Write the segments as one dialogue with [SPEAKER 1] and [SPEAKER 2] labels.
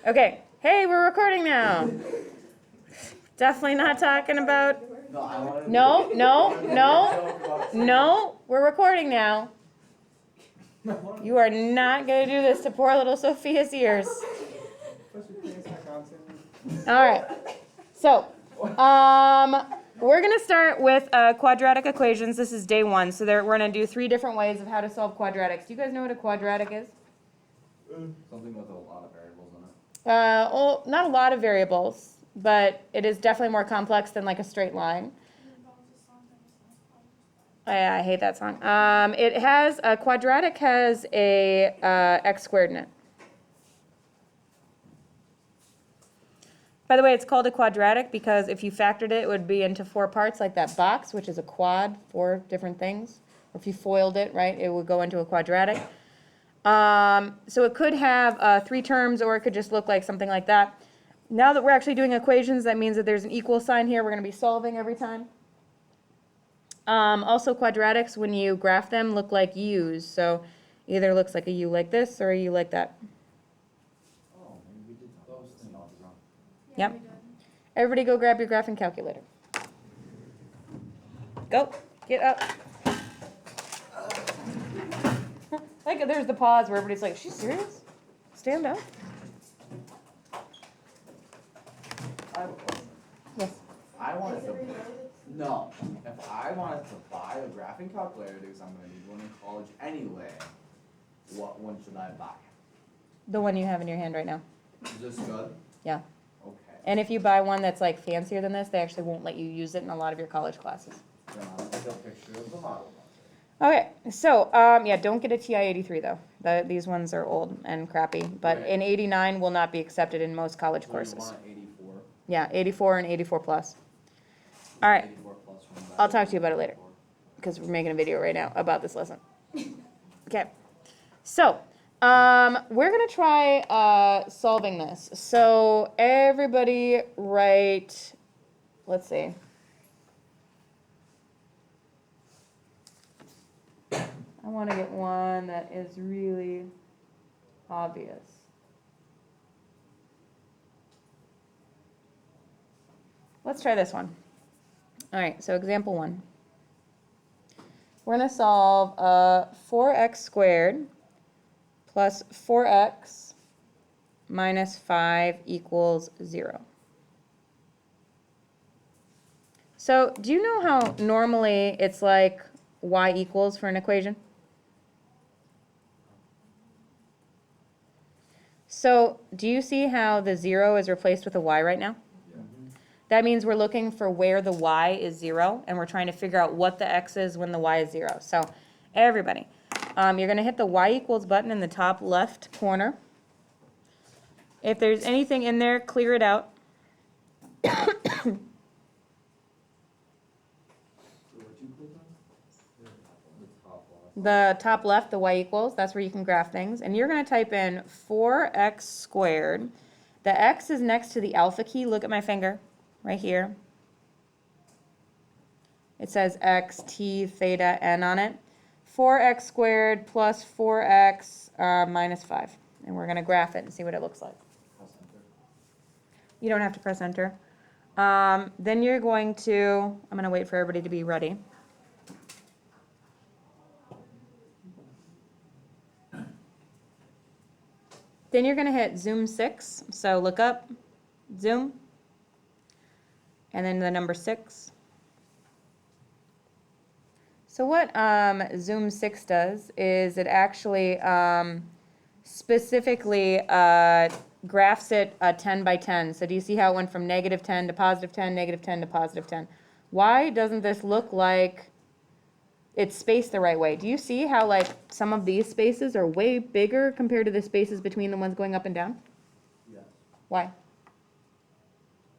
[SPEAKER 1] Okay. Hey, we're recording now. Definitely not talking about. No, we're recording now. You are not going to do this to poor little Sophia's ears. All right. So, we're going to start with quadratic equations. This is day one. So we're going to do 3 different ways of how to solve quadratics. Do you guys know what a quadratic is?
[SPEAKER 2] Something with a lot of variables in it.
[SPEAKER 1] Well, not a lot of variables, but it is definitely more complex than like a straight line. I hate that song. It has a quadratic has a x squared in it. By the way, it's called a quadratic because if you factored it, it would be into 4 parts, like that box, which is a quad, 4 different things. Or if you foiled it, right, it would go into a quadratic. So it could have 3 terms, or it could just look like something like that. Now that we're actually doing equations, that means that there's an equal sign here. We're going to be solving every time. Also, quadratics, when you graph them, look like U's. So either looks like a U like this or a U like that.
[SPEAKER 2] Oh, maybe we did those things wrong.
[SPEAKER 1] Yep. Everybody go grab your graphing calculator. Go. Get up. Like, there's the pause where everybody's like, she's serious? Stand up.
[SPEAKER 2] I have a question.
[SPEAKER 1] Yes.
[SPEAKER 2] I wanted to. No. If I wanted to buy a graphing calculator because I'm going to need one in college anyway, what one should I buy?
[SPEAKER 1] The one you have in your hand right now.
[SPEAKER 2] Is this good?
[SPEAKER 1] Yeah.
[SPEAKER 2] Okay.
[SPEAKER 1] And if you buy one that's like fancier than this, they actually won't let you use it in a lot of your college classes.
[SPEAKER 2] Then I'll take a picture of the model.
[SPEAKER 1] Okay, so yeah, don't get a TI-83 though. These ones are old and crappy, but
[SPEAKER 2] Right.
[SPEAKER 1] an 89 will not be accepted in most college
[SPEAKER 2] So you
[SPEAKER 1] courses.
[SPEAKER 2] want 84.
[SPEAKER 1] Yeah, 84 and 84 plus. All right,
[SPEAKER 2] 84 plus one.
[SPEAKER 1] I'll talk to you about it later because we're making a video right now about this lesson. Okay, so we're gonna try solving this. So everybody write, let's see. I want to get one that is really obvious. Let's try this one. All right, so example 1. We're going to solve 4x squared plus 4x minus 5 equals 0. So do you know how normally it's like y equals for an equation? So do you see how the 0 is replaced with a y right now?
[SPEAKER 2] Yeah.
[SPEAKER 1] That means we're looking for where the y is 0, and we're trying to figure out what the x is when the y is 0. So everybody, you're going to hit the y equals button in the top left corner. If there's anything in there, clear it out.
[SPEAKER 2] So what you click on? The top one.
[SPEAKER 1] The top left, the y equals, that's where you can graph things. And you're going to type in 4x squared. The x is next to the alpha key. Look at my finger right here. It says x, t, theta, n on it. 4x squared plus 4x minus 5. And we're going to graph it and see what it looks like.
[SPEAKER 2] Press enter.
[SPEAKER 1] You don't have to press enter. Then you're going to, I'm going to wait for everybody to be ready. Then you're going to hit zoom 6. So look up, zoom, and then the number 6. So what zoom 6 does is it actually specifically graphs it 10 by 10. So do you see how it went from negative 10 to positive 10, negative 10 to positive 10? Why doesn't this look like it's spaced the right way? Do you see how like some of these spaces are way bigger compared to the spaces between the ones going up and down?
[SPEAKER 2] Yes.
[SPEAKER 1] Why?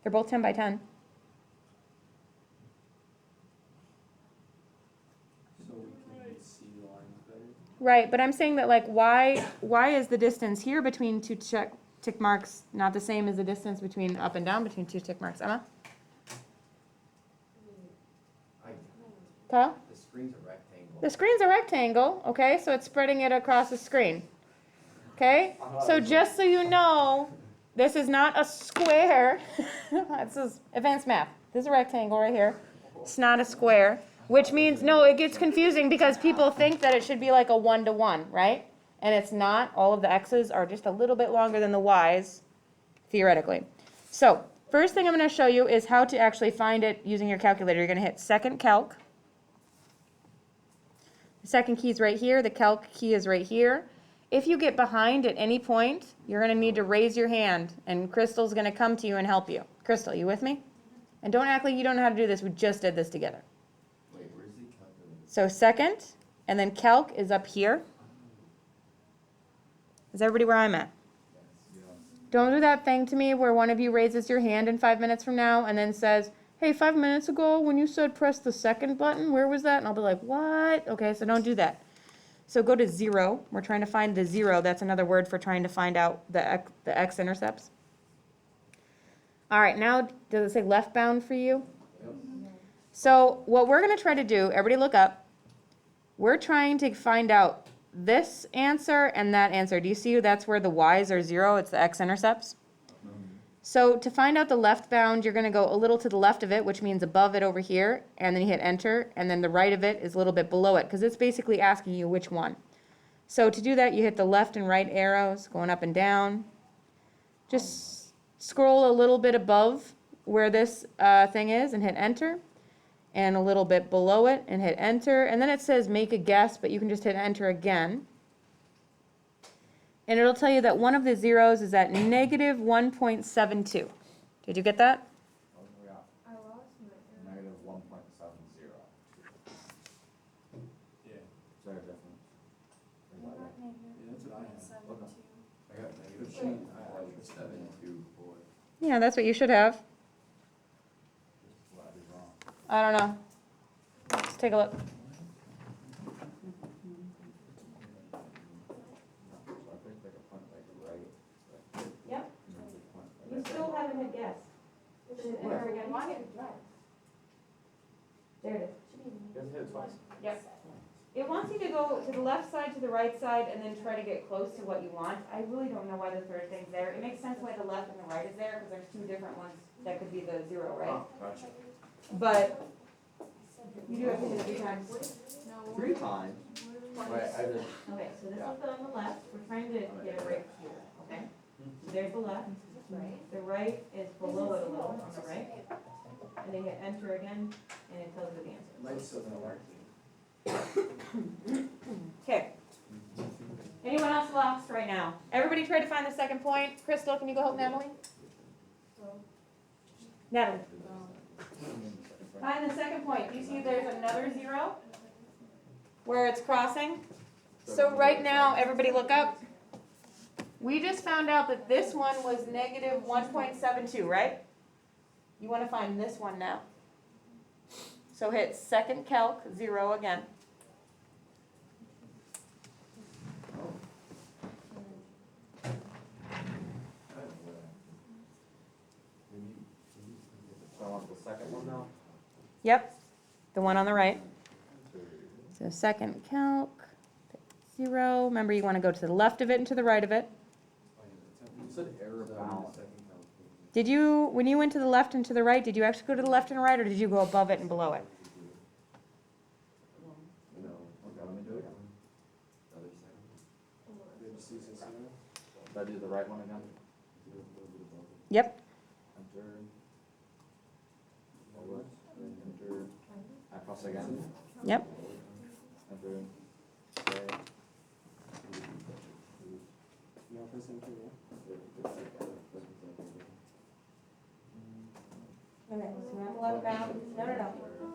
[SPEAKER 1] They're both 10 by 10.
[SPEAKER 2] So we can see the lines better.
[SPEAKER 1] Right, but I'm saying that like why is the distance here between 2 tick marks not the same as the distance between up and down between 2 tick marks? Emma? Kyle?
[SPEAKER 2] The screen's a rectangle.
[SPEAKER 1] The screen's a rectangle, okay? So it's spreading it across the screen. Okay? So just so you know, this is not a square. This is advanced math. This is a rectangle right here. It's not a square, which means, no, it gets confusing because people think that it should be like a 1-to-1, right? And it's not. All of the x's are just a little bit longer than the y's, theoretically. So, first thing I'm going to show you is how to actually find it using your calculator. You're going to hit second calc. The second key is right here. The calc key is right here. If you get behind at any point, you're going to need to raise your hand, and Crystal's going to come to you and help you. Crystal, you with me? And don't act like you don't know how to do this. We just did this together.
[SPEAKER 2] Wait, where's the calculator?
[SPEAKER 1] So second, and then calc is up here. Is everybody where I'm at?
[SPEAKER 2] Yes.
[SPEAKER 1] Don't do that thing to me where one of you raises your hand in 5 minutes from now and then says, hey, 5 minutes ago when you said press the second button, where was that? And I'll be like, what? Okay, so don't do that. So go to 0. We're trying to find the 0. That's another word for trying to find out the x-intercepts. All right, now does it say left bound for you?
[SPEAKER 2] Yep.
[SPEAKER 1] So what we're going to try to do, everybody look up. We're trying to find out this answer and that answer. Do you see that's where the y's are 0? It's the x-intercepts. So to find out the left bound, you're going to go a little to the left of it, which means above it over here, and then you hit enter, and then the right of it is a little bit below it, because it's basically asking you which one. So to do that, you hit the left and right arrows, going up and down. Just scroll a little bit above where this thing is and hit enter, and a little bit below it and hit enter, and then it says make a guess, but you can just hit enter again. And it'll tell you that one of the zeros is at negative 1.72. Did you get that?
[SPEAKER 2] Oh, yeah.
[SPEAKER 3] I lost my.
[SPEAKER 2] Negative 1.70.
[SPEAKER 4] Yeah,
[SPEAKER 2] Is there a difference?
[SPEAKER 3] I got
[SPEAKER 4] that's what I have.
[SPEAKER 3] 1.72.
[SPEAKER 4] I got negative I have 7.24.
[SPEAKER 1] Yeah, that's what you should have.
[SPEAKER 2] What I did wrong.
[SPEAKER 1] I don't know. Let's take a look.
[SPEAKER 2] So I picked like a point like right.
[SPEAKER 1] Yep.
[SPEAKER 2] and then a point like
[SPEAKER 1] You
[SPEAKER 2] that.
[SPEAKER 1] still haven't hit guess.
[SPEAKER 2] Where?
[SPEAKER 3] Why did it drive?
[SPEAKER 1] There it is.
[SPEAKER 2] Just hit it twice.
[SPEAKER 1] Yep. It wants you to go to the left side, to the right side, and then try to get close to what you want. I really don't know why the third thing's there. It makes sense why the left and the right is there, because there's two different ones that could be the 0, right?
[SPEAKER 2] Oh, gotcha.
[SPEAKER 1] But you do have to hit it 3 times.
[SPEAKER 3] No.
[SPEAKER 2] 3 times. Wait, I did.
[SPEAKER 1] Okay, so this
[SPEAKER 2] Yeah.
[SPEAKER 1] is on the left. We're trying to get it right here, okay? So there's the left.
[SPEAKER 3] Right.
[SPEAKER 1] The right is below it a little on the right. And then hit enter again, and it tells you the answer.
[SPEAKER 4] Mine still not working.
[SPEAKER 1] Okay. Anyone else lost right now? Everybody try to find the second point. Crystal, can you go help Natalie? Natalie, find the second point. Do you see there's another 0? Where it's crossing? So right now, everybody look up. We just found out that this one was negative 1.72, right? You want to find this one now. So hit second calc 0 again.
[SPEAKER 2] So I want the second one now?
[SPEAKER 1] Yep, the one on the right. So second calc, 0. Remember, you want to go to the left of it and to the right of it.
[SPEAKER 2] You said error bound.
[SPEAKER 1] Did you, when you went to the left and to the right, did you actually go to the left and right, or did you go above it and below it?
[SPEAKER 2] No. Okay, let me do it again. Did I do the right one again?
[SPEAKER 1] Yep.
[SPEAKER 2] Enter. Forward. Enter. I press again.
[SPEAKER 1] Yep.
[SPEAKER 2] Enter. Okay.
[SPEAKER 4] You want to press enter, yeah?
[SPEAKER 1] Okay, so we're on the left bound. No.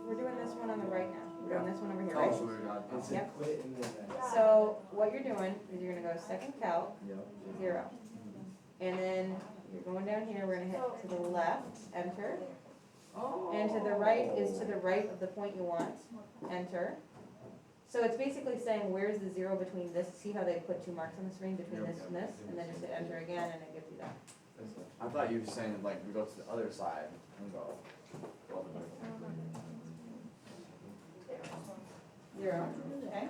[SPEAKER 1] We're doing this one on the right now. We're doing this one over here, right?
[SPEAKER 2] Oh, so we got.
[SPEAKER 4] It's
[SPEAKER 1] Yep.
[SPEAKER 4] quit and then.
[SPEAKER 1] So what you're doing is you're gonna go second calc,
[SPEAKER 2] Yep.
[SPEAKER 1] 0. And then you're going down here, we're gonna hit to the left, enter. And to the right is to the right of the point you want, enter. So it's basically saying where's the 0 between this, see how they put 2 marks on the screen between this and this, and then just hit enter again and it gives you that.
[SPEAKER 2] I thought you were saying like we go to the other side and go. Well,
[SPEAKER 1] 0, okay?